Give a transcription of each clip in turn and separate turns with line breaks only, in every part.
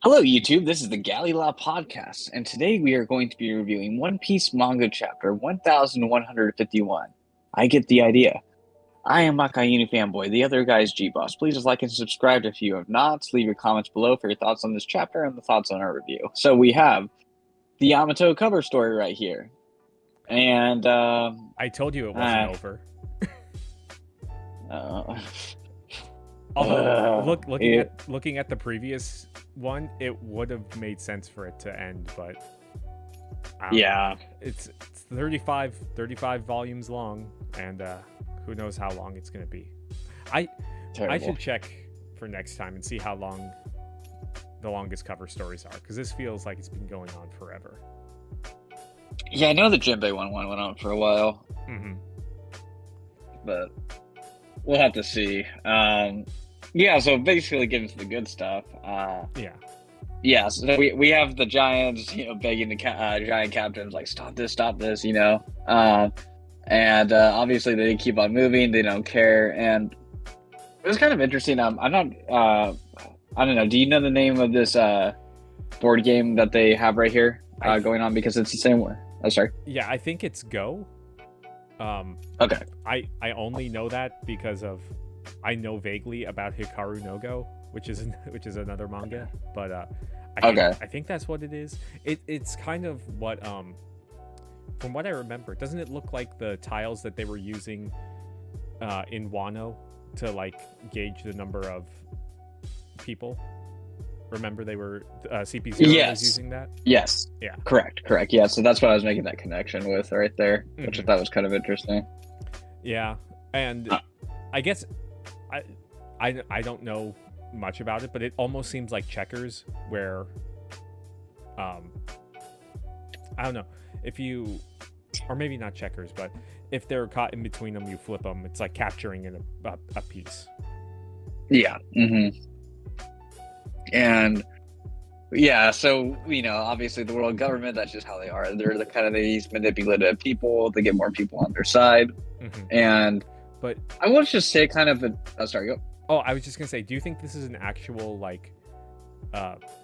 Hello, YouTube. This is the Galley La Podcast, and today we are going to be reviewing One Piece Manga Chapter 1151. I get the idea. I am Akainu Fanboy. The other guy is Geboss. Please just like and subscribe if you have not. Leave your comments below for your thoughts on this chapter and the thoughts on our review. So we have the Yamato cover story right here, and
I told you it wasn't over. Although looking at the previous one, it would have made sense for it to end, but
yeah,
it's 35 volumes long, and who knows how long it's gonna be. I should check for next time and see how long the longest cover stories are, because this feels like it's been going on forever.
Yeah, I know the Jinbei one went on for a while, but we'll have to see. Yeah, so basically getting to the good stuff. Yeah, so we have the Giants, begging the Giant captains, like, stop this, and obviously they keep on moving, they don't care, and it was kind of interesting. I don't know, do you know the name of this board game that they have right here going on, because it's the same one? Oh, sorry.
Yeah, I think it's Go.
Okay.
I only know that because I know vaguely about Hikaru no Go, which is another manga, but I think that's what it is. It's kind of what from what I remember, doesn't it look like the tiles that they were using in Wano to like gauge the number of people? Remember they were CP0 was using that?
Yes.
Yeah.
Correct. Yeah, so that's what I was making that connection with right there, which I thought was kind of interesting.
Yeah. And I guess I don't know much about it, but it almost seems like checkers, where I don't know, if you, or maybe not checkers, but if they're caught in between them, you flip them. It's like capturing in a piece.
Yeah. And yeah, so obviously the world government, that's just how they are. They're the kind of these manipulative people to get more people on their side. But I will just say kind of sorry, go.
Oh, I was just gonna say, do you think this is an actual like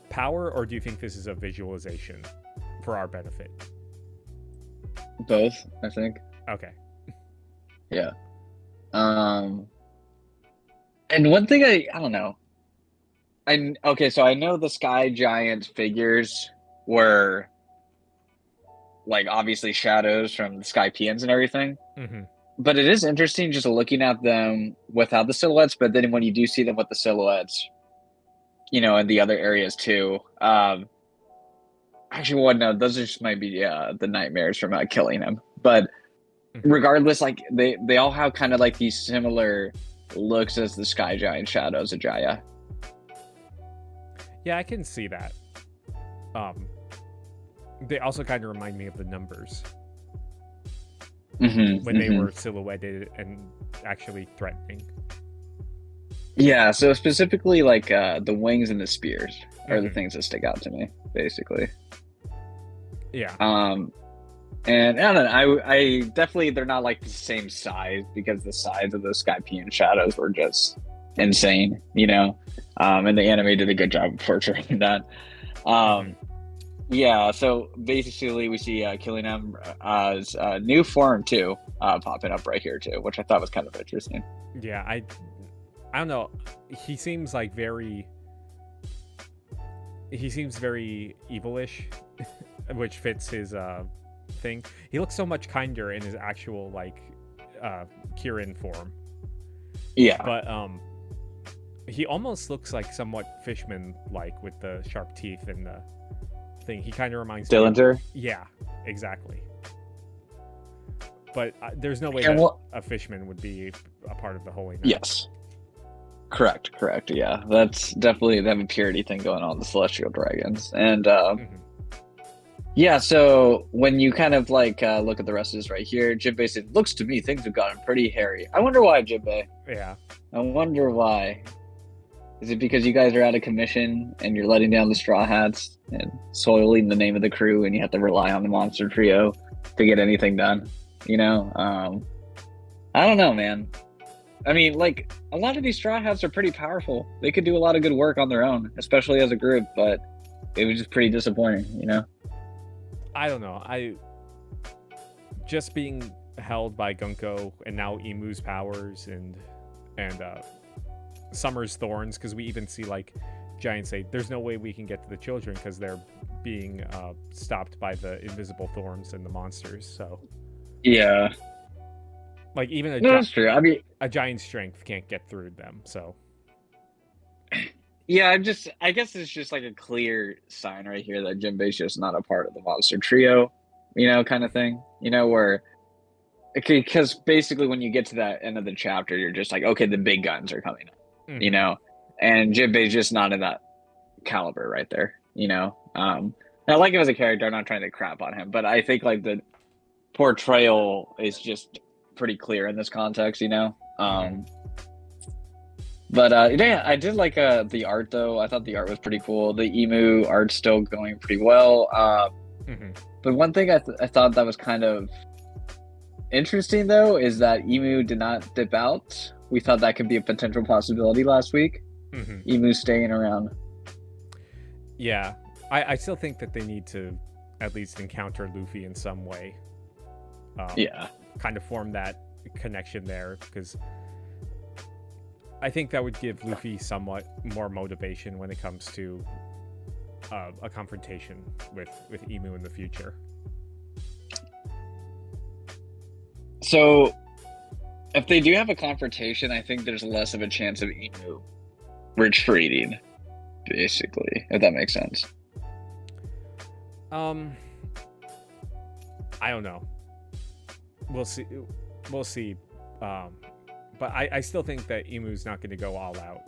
power, or do you think this is a visualization for our benefit?
Both, I think.
Okay.
Yeah. And one thing I don't know. So I know the Sky Giant figures were like obviously shadows from the Sky Peons and everything. But it is interesting just looking at them without the silhouettes, but then when you do see them with the silhouettes, in the other areas too. Actually, well, no, those just might be the nightmares from killing him. But regardless, like they all have kind of like these similar looks as the Sky Giant shadows of Jaya.
Yeah, I can see that. They also kind of remind me of the numbers. When they were silhouetted and actually threatening.
Yeah, so specifically like the wings and the spears are the things that stick out to me, basically.
Yeah.
And I don't know, I definitely, they're not like the same size, because the size of those Skypian shadows were just insane, and the anime did a good job of portraying that. Yeah, so basically we see Killingham new form too, popping up right here too, which I thought was kind of interesting.
Yeah, I don't know. He seems very evilish, which fits his thing. He looks so much kinder in his actual like Kirin form.
Yeah.
But he almost looks like somewhat Fishman like, with the sharp teeth and the thing. He kind of reminds me
Dillinger?
Yeah, exactly. But there's no way that a Fishman would be a part of the Holy Knight.
Yes. Correct. Yeah, that's definitely, they have a purity thing going on, the Celestial Dragons. And yeah, so when you kind of like look at the rest of this right here, Jinbei said, looks to me things have gotten pretty hairy. I wonder why, Jinbei.
Yeah.
I wonder why. Is it because you guys are out of commission and you're letting down the Straw Hats and soiling the name of the crew, and you have to rely on the Monster Trio to get anything done? I don't know, man. I mean, like, a lot of these Straw Hats are pretty powerful. They could do a lot of good work on their own, especially as a group, but it was just pretty disappointing, you know?
I don't know. Just being held by Gunko and now Imu's powers and Summer's thorns, because we even see like Giants say there's no way we can get to the children because they're being stopped by the invisible thorns and the monsters. So
yeah,
like even
that's true. I mean,
a giant's strength can't get through them. So
yeah, I guess it's just like a clear sign right here that Jinbei's just not a part of the monster trio, you know, kind of thing, you know, where because basically when you get to that end of the chapter, you're just like, okay, the big guns are coming up, you know, and Jinbei's just not in that caliber right there, you know. I like him as a character. I'm not trying to crap on him, but I think like the portrayal is just pretty clear in this context, you know. But yeah, I did like the art though. I thought the art was pretty cool. The Emu art's still going pretty well. But one thing I thought that was kind of interesting though is that Emu did not dip out. We thought that could be a potential possibility last week. Emu staying around.
Yeah, I still think that they need to at least encounter Luffy in some way. Yeah, kind of form that connection there, because I think that would give Luffy somewhat more motivation when it comes to a confrontation with Emu in the future.
So, if they do have a confrontation, I think there's less of a chance of Emu retreating, basically, if that makes sense.
I don't know. We'll see. But I still think that Emu's not going to go all out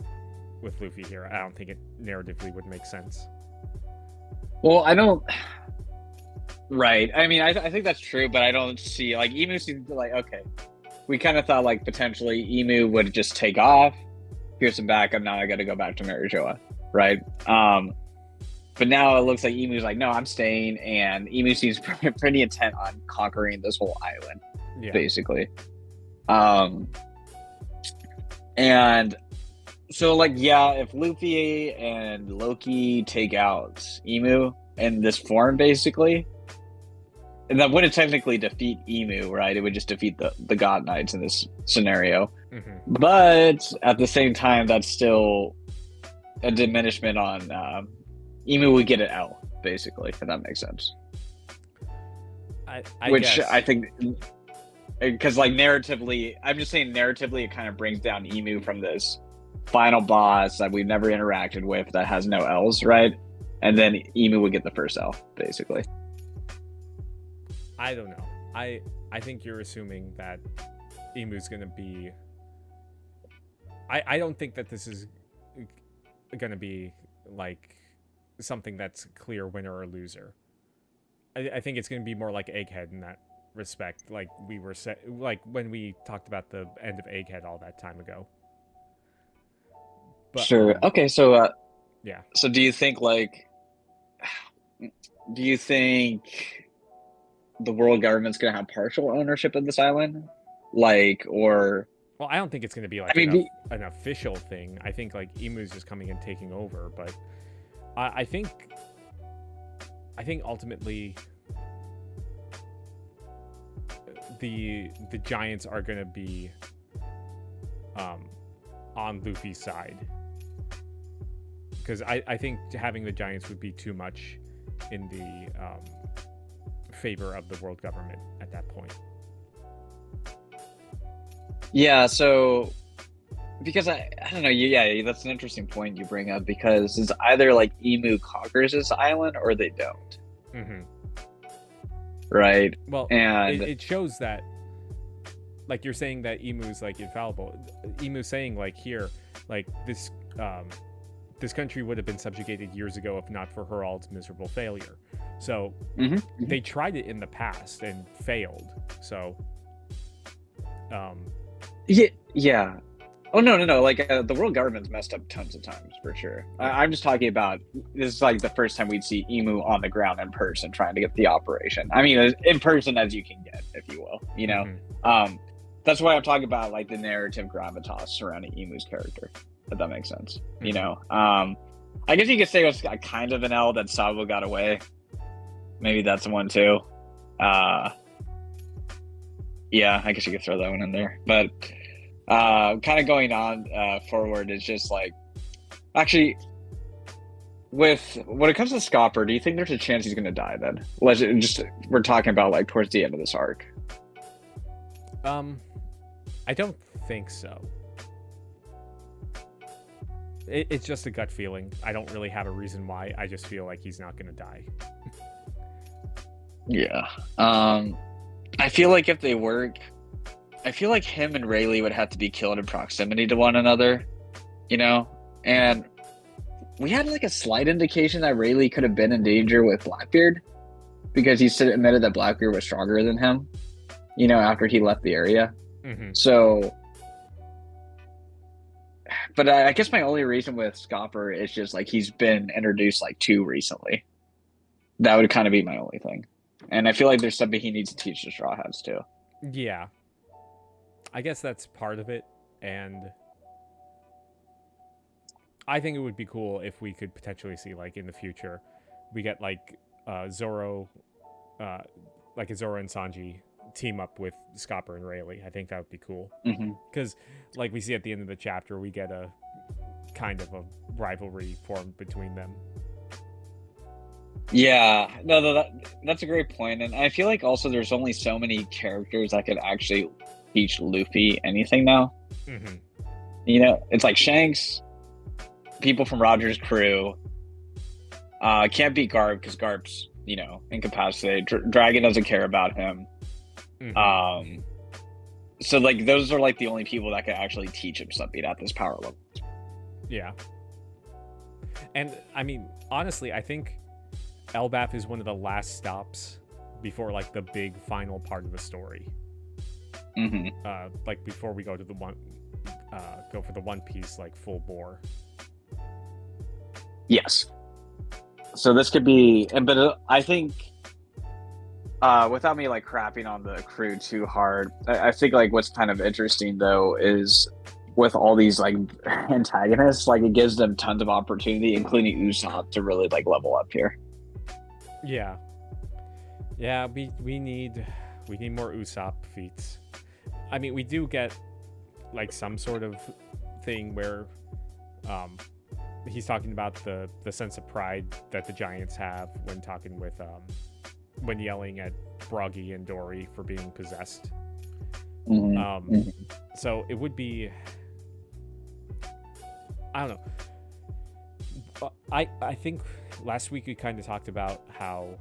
with Luffy here. I don't think it narratively would make sense.
Well, I don't... Right. I mean, I think that's true, but I don't see... Like, Emu seems like, okay, we kind of thought, like, potentially Emu would just take off, here's some backup, now I got to go back to Marijoa, right? But now it looks like Emu's like, no, I'm staying, and Emu seems pretty intent on conquering this whole island, basically. And so, like, yeah, if Luffy and Loki take out Emu in this form, basically, and that wouldn't technically defeat Emu, right? It would just defeat the God Knights in this scenario. But at the same time, that's still a diminishment on Emu would get an L, basically, if that makes sense.
I
Which
guess.
I think... Because, like, narratively, I'm just saying narratively, it kind of brings down Emu from this final boss that we've never interacted with that has no L's, right? And then Emu would get the first L, basically.
I don't know. I think you're assuming that Emu's going to be... I don't think that this is going to be, like, something that's clear winner or loser. I think it's going to be more like Egghead in that respect, like we were like when we talked about the end of Egghead all that time ago. But,
sure. Okay. So,
yeah.
So, do you think the world government's gonna have partial ownership of this island, like, or?
Well, I don't think it's gonna be like an official thing. I think like Emu's just coming and taking over, but I think ultimately the Giants are going to be on Luffy's side, because I think having the Giants would be too much in the favor of the world government at that point.
Yeah, so because I don't know, yeah, that's an interesting point you bring up, because it's either like Emu conquers this island or they don't. Right.
Well, and it shows that, like, you're saying that Emu's like infallible. Emu's saying like here, like this country would have been subjugated years ago if not for Herald's miserable failure. So they tried it in the past and failed. So
yeah. Oh no! Like the world government's messed up tons of times for sure. I'm just talking about this is like the first time we'd see Emu on the ground in person trying to get the operation. I mean, as in person as you can get, if you will. You know, that's why I'm talking about like the narrative gravitas surrounding Imu's character, if that makes sense. You know, I guess you could say it was kind of an L that Sabo got away. Maybe that's the one too. Yeah, I guess you could throw that one in there. But kind of going on forward, it's just like, actually, when it comes to Scopper, do you think there's a chance he's going to die then? We're talking about like towards the end of this arc.
I don't think so. It's just a gut feeling. I don't really have a reason why. I just feel like he's not going to die.
Yeah. I feel like if they work, I feel like him and Rayleigh would have to be killed in proximity to one another, you know? And we had like a slight indication that Rayleigh could have been in danger with Blackbeard because he admitted that Blackbeard was stronger than him, you know, after he left the area.
Mm-hmm.
So, but I guess my only reason with Scopper is just like he's been introduced like too recently. That would kind of be my only thing. And I feel like there's something he needs to teach the Straw Hats too.
Yeah. I guess that's part of it. And I think it would be cool if we could potentially see, like, in the future, we get, like, Zoro, like a Zoro and Sanji team up with Scopper and Rayleigh. I think that would be cool. Because, like we see at the end of the chapter, we get a kind of a rivalry formed between them.
Yeah, no, that's a great point. And I feel like also there's only so many characters that could actually teach Luffy anything now.
Mm-hmm.
You know, it's like Shanks, people from Roger's crew. Can't beat Garp because Garp's, you know, incapacitated. Dragon doesn't care about him. Mm-hmm. So like those are like the only people that could actually teach him something at this power level.
Yeah. And I mean, honestly, I think Elbaf is one of the last stops before like the big final part of the story. Like before we go to go for the One Piece like full bore.
Yes. So this could be, but I think without me like crapping on the crew too hard, I think like what's kind of interesting though is with all these like antagonists, like it gives them tons of opportunity, including Usopp, to really like level up here.
Yeah, we need more Usopp feats. I mean, we do get like some sort of thing where he's talking about the sense of pride that the Giants have when talking with when yelling at Broggy and Dory for being possessed. So it would be, I don't know. I think last week we kind of talked about how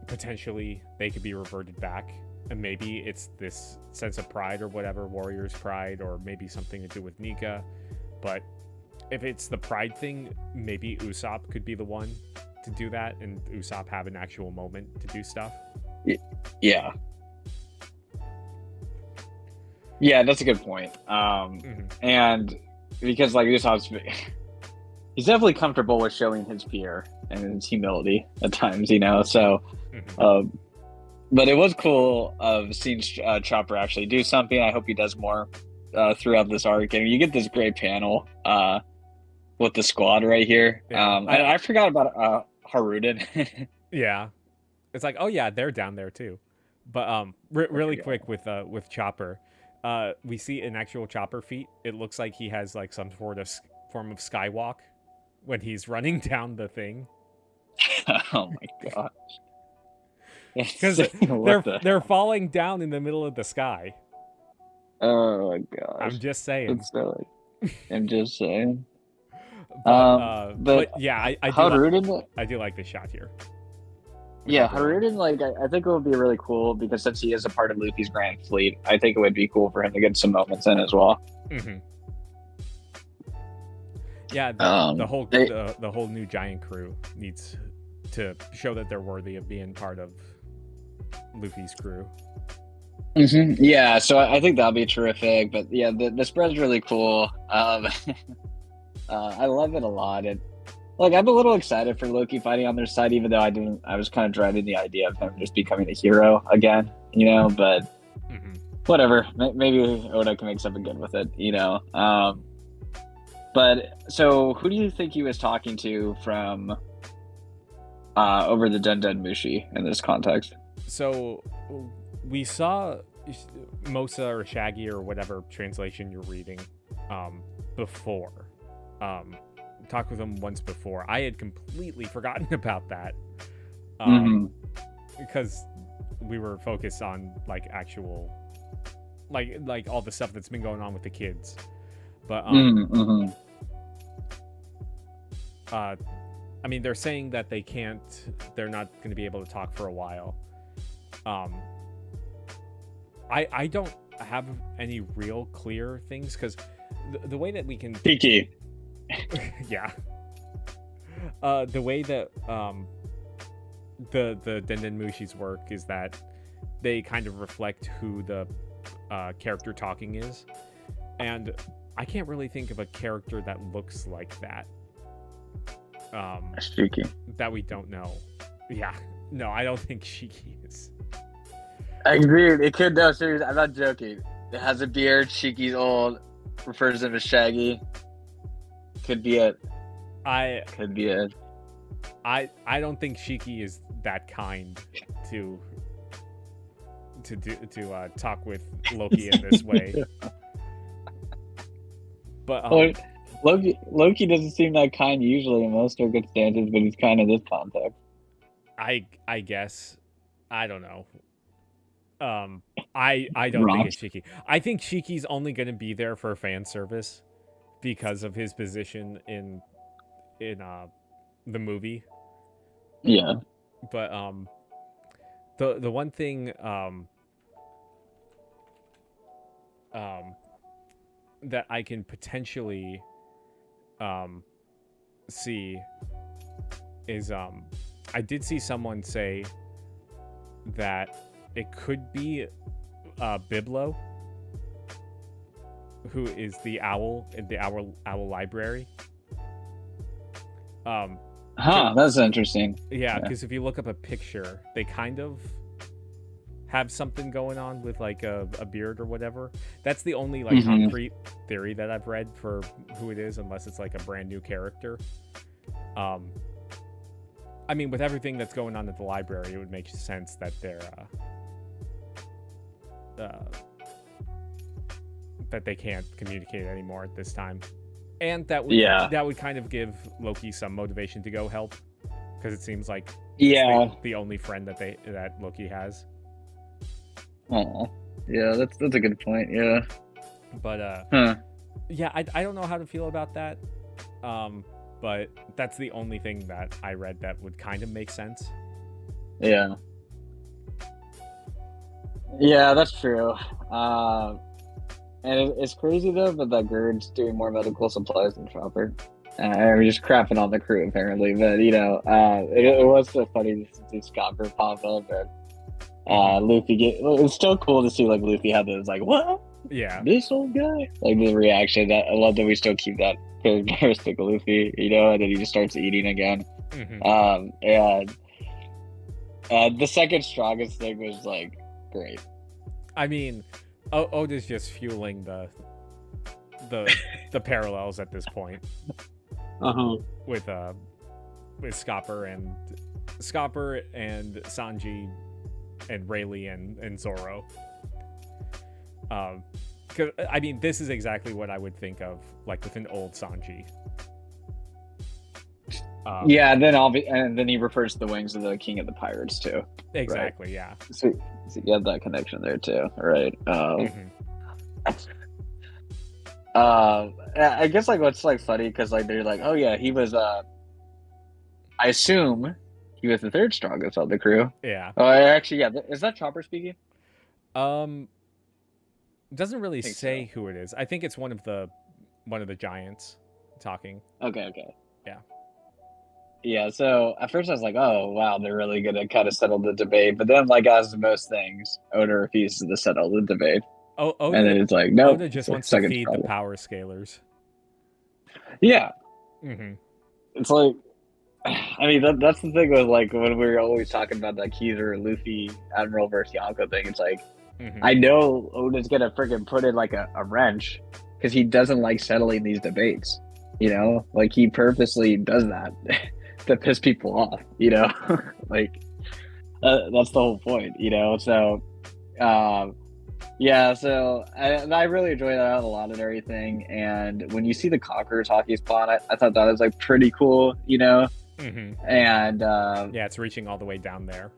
potentially they could be reverted back, and maybe it's this sense of pride or whatever, warrior's pride, or maybe something to do with Nika. But if it's the pride thing, maybe Usopp could be the one to do that, and Usopp have an actual moment to do stuff.
Yeah, that's a good point. And because like Usopp's, he's definitely comfortable with showing his fear and his humility at times, you know. So, but it was cool of seeing Chopper actually do something. I hope he does more throughout this arc. And you get this great panel with the squad right here. And I forgot about Haruden.
Yeah, it's like, oh yeah, they're down there too. But really quick with Chopper, we see an actual Chopper feat. It looks like he has like some sort of form of skywalk when he's running down the thing.
Oh my gosh.
Because they're falling down in the middle of the sky.
Oh my gosh.
I'm just saying.
I'm just saying.
But yeah, I do like this shot here.
Yeah, Haruden, like I think it would be really cool because since he is a part of Luffy's Grand Fleet, I think it would be cool for him to get some moments in as well.
Yeah, the whole new giant crew needs to show that they're worthy of being part of Luffy's crew.
Yeah, so I think that'll be terrific. But yeah, the spread's really cool. I love it a lot. And like I'm a little excited for Loki fighting on their side, even though I was kind of dreading the idea of him just becoming a hero again, you know. But whatever. Maybe Oda can make something good with it, But so, who do you think he was talking to from over the Den Mushi in this context?
So we saw Mosa or Shaggy or whatever translation you're reading before. Talked with him once before. I had completely forgotten about that because we were focused on like actual like all the stuff that's been going on with the kids. But I mean, they're saying that they're not going to be able to talk for a while. I don't have any real clear things because the way that we can
Kiki.
yeah. The way that the Denden Mushi's work is that they kind of reflect who the character talking is, and I can't really think of a character that looks like that.
Shiki.
That we don't know. Yeah. No, I don't think Shiki is.
I agree. It could, no, seriously, I'm not joking. It has a beard, Shiki's old, refers to him as Shaggy. Could be it. Could be it.
I don't think Shiki is that kind to talk with Loki in this way. But
Loki doesn't seem that kind usually in most circumstances, but he's kind of this context.
I guess. I don't know. I don't think it's Shiki. I think Shiki's only going to be there for fan service because of his position in the movie.
Yeah.
But the one thing that I can potentially see is I did see someone say that it could be Biblo, who is the owl in the owl library.
That's interesting.
Yeah, because if you look up a picture, they kind of have something going on with like a beard or whatever. That's the only like concrete theory that I've read for who it is, unless it's like a brand new character. I mean, with everything that's going on at the library, it would make sense that they're that they can't communicate anymore at this time, and that would kind of give Loki some motivation to go help, because it seems like the only friend that Loki has.
Oh, yeah, that's a good point. Yeah,
but yeah, I don't know how to feel about that. But that's the only thing that I read that would kind of make sense.
Yeah. Yeah, that's true. And it's crazy though, but that Gerd's doing more medical supplies than Chopper. We're just crapping on the crew apparently, but it was so funny to see Chopper pop up and Luffy it's still cool to see like Luffy have those like, what?
Yeah.
This old guy? Like the reaction. I love that we still keep that characteristic of Luffy, and then he just starts eating again. And the second strongest thing was like great.
I mean, Oda's just fueling the parallels at this point. With Scopper and Sanji and Rayleigh and Zoro. Because I mean, this is exactly what I would think of like with an old Sanji.
And then he refers to the wings of the King of the Pirates too.
Exactly. Right? Yeah.
So you have that connection there too, right? I guess like what's like funny because like they're like, oh yeah, he was. I assume he was the third strongest of the crew.
Yeah.
Oh, actually, yeah. Is that Chopper speaking?
Doesn't really say who it is. I think it's one of the giants talking.
Okay.
Yeah.
Yeah, so at first I was like, oh, wow, they're really going to kind of settle the debate. But then, like, as most things, Oda refuses to settle the debate.
Oda,
and then it's like, no.
Oda just wants to feed the power scalers.
Yeah. It's like, I mean, that's the thing with, like, when we were always talking about that Kizer, Luffy, Admiral versus Yonko thing. It's like, I know Oda's gonna freaking put in like a wrench because he doesn't like settling these debates. You know, like he purposely does that to piss people off. You know, like that's the whole point. You know, so yeah, so I really enjoy that a lot and everything. And when you see the Conqueror's hockey spawn, I thought that was like pretty cool. You know, and
yeah, it's reaching all the way down there.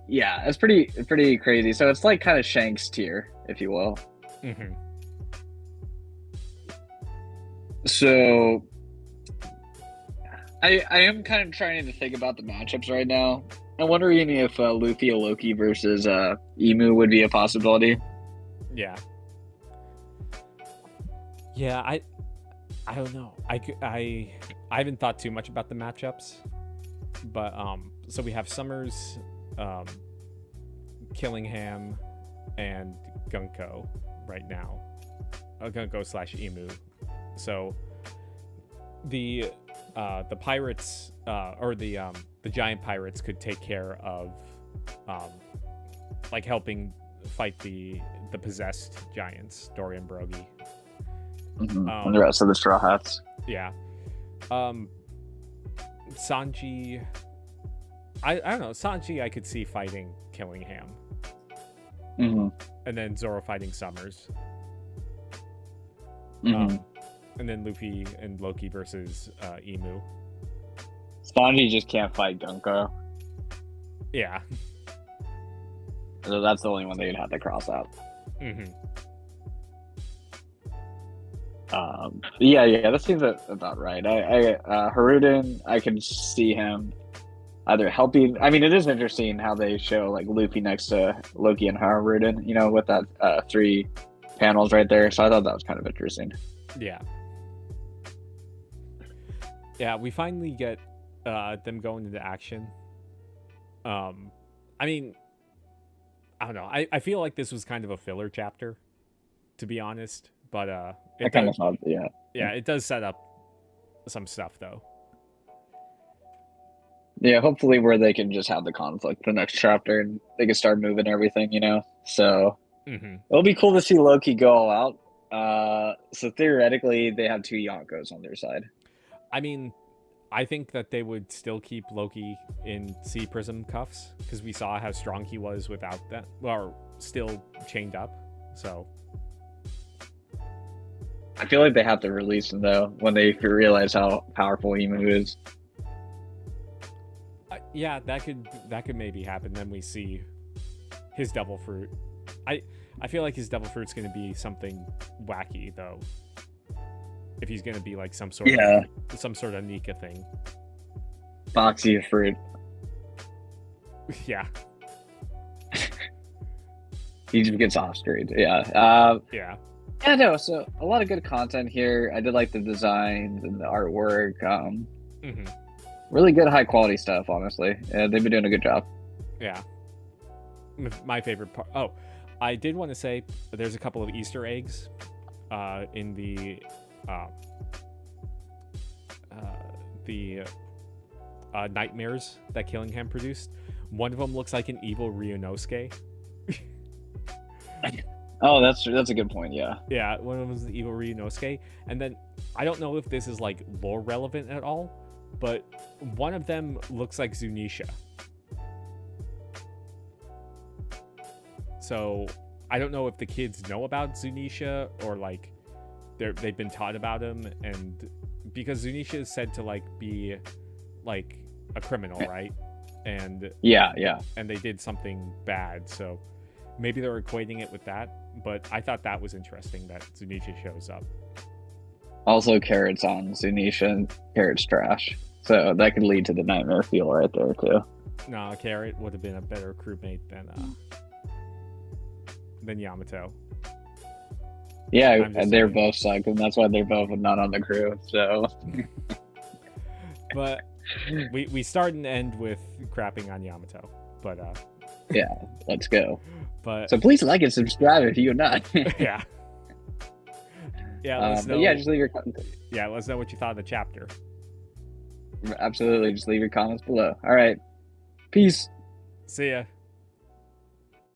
Yeah, it's pretty crazy. So it's like kind of Shanks tier, if you will. So I am kind of trying to think about the matchups right now. I'm wondering if Luffy or Loki versus Emu would be a possibility.
Yeah. Yeah, I don't know. I haven't thought too much about the matchups, but so we have Summers, Killingham, and Gunko right now. Gunko / Emu. So the pirates or the giant pirates could take care of like helping fight the possessed giants, Dory and Brogy.
And the rest of the Straw Hats.
Yeah. Sanji, I don't know. Sanji I could see fighting Killingham. And then Zoro fighting Summers. And then Luffy and Loki versus Emu.
Sanji just can't fight Gunko.
Yeah.
So that's the only one they'd have to cross out. Yeah, that seems about right. Haruden, I can see him either helping. I mean, it is interesting how they show like Luffy next to Loki and Haruden, you know, with that 3 panels right there. So I thought that was kind of interesting.
Yeah, we finally get them going into action. I mean, I don't know. I feel like this was kind of a filler chapter, to be honest. But it kind of thought, yeah, it does set up some stuff though.
Yeah, hopefully where they can just have the conflict the next chapter and they can start moving everything, you know. So it'll be cool to see Loki go all out. So theoretically, they have 2 Yonkos on their side.
I mean, I think that they would still keep Loki in Sea Prism cuffs because we saw how strong he was without that, or still chained up. So
I feel like they have to release him though when they realize how powerful Emu is.
Yeah, that could maybe happen. Then we see his Devil Fruit. I feel like his Devil Fruit's going to be something wacky though. If he's going to be like some sort of Nika thing.
Boxy fruit.
Yeah.
He just gets off screen. Yeah.
Yeah,
no, so a lot of good content here. I did like the designs and the artwork. Really good high quality stuff, honestly. They've been doing a good job.
Yeah. My favorite part. Oh, I did want to say there's a couple of Easter eggs in the nightmares that Killingham produced. One of them looks like an evil Ryunosuke.
Oh, that's a good point. Yeah,
one of them is the evil Ryunosuke, and then I don't know if this is like lore relevant at all, but one of them looks like Zunisha. So I don't know if the kids know about Zunisha or like they've been taught about him, and because Zunisha is said to like be like a criminal, right? And
yeah,
and they did something bad, so maybe they're equating it with that. But I thought that was interesting that Zunisha shows up.
Also, Carrot's on Zunisha, and Carrot's trash, so that could lead to the nightmare feel right there too.
No, Carrot would have been a better crewmate than Yamato.
Yeah, and they're both sucked, and that's why they're both not on the crew. So,
but we start and end with crapping on Yamato. But
yeah, let's go.
But
so please like and subscribe if you're not.
Yeah. Let us know.
But yeah, just leave your
let us know what you thought of the chapter.
Absolutely, just leave your comments below. All right, peace.
See ya.